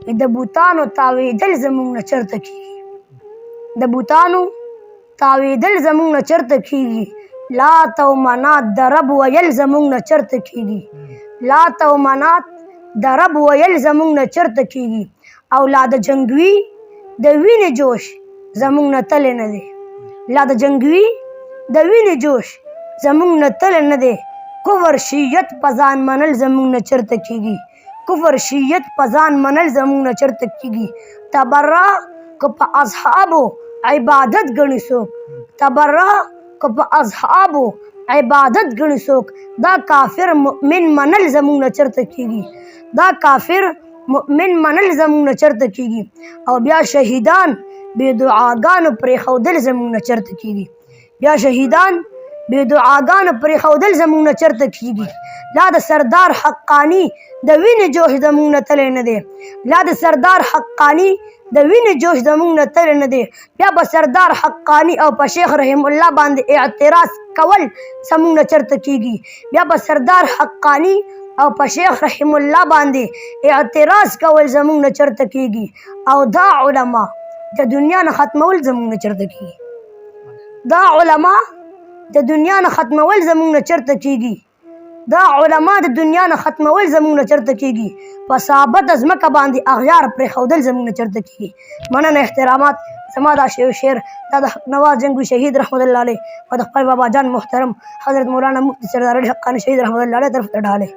د بوتانو تاوېدل زموږ نه چرته کېږي، د بوتانو تاوېدل زموږ نه چرته کېږي، لات او منات د رب ویل زموږ نه چرته کېږي، لات او منات د رب ویل زموږ نه چرته کېږي، او لا د جنګوي د وینې جوش زموږ نه تللی نه دی، لا د جنګوي د وینې جوش زموږ نه تللی نه دی. کفر شیعت په ځان منل زموږ نه چرته کېږي، کفر شیعت په ځان منل زموږ نه چرته کېږي. تبرع که په اصحابو عبادت ګڼي څوک، تبرع که په اصحابو عبادت ګڼي څوک، دا کافر مؤمن منل زموږ نه چرته کېږي، دا کافر مؤمن منل زموږ نه چرته کېږي. او بیا شهیدان بې دعاګانو پرېښودل زموږ نه چرته کېږي، بیا شهیدان بې دعاګانو پرېښودل زموږ نه چرته کېږي. لا د سردار حقاني د وینې جوش زموږ نه تللی نه دی، لا د سردار حقاني د وینې جوش زموږ نه تللی نه دی. بیا به سردار حقاني او په شیخ رحم الله باندې اعتراض کول زموږ نه چرته کېږي، بیا به سردار حقاني او په شیخ رحم الله باندې اعتراض کول زموږ نه چرته کېږي. او دا علما د دنیا نه ختمول زموږ نه چرته کېږي، دا علما د دنیا نه ختمول زموږ نه چرته کېږي، دا علما د دنیا نه ختمول زموږ نه چرته کېږي. په ثابته ځمکه باندې اغیار پرېښودل زموږ نه چرته کېږي. مننه، احترامات. زما دا شعر دا د حق نواز جنګوي شهید رحمت الله علیه او د خپل بابا جان محترم حضرت مولانا مفتی سردار علي حقاني شهید رحمت الله علیه طرف ته ډالۍ.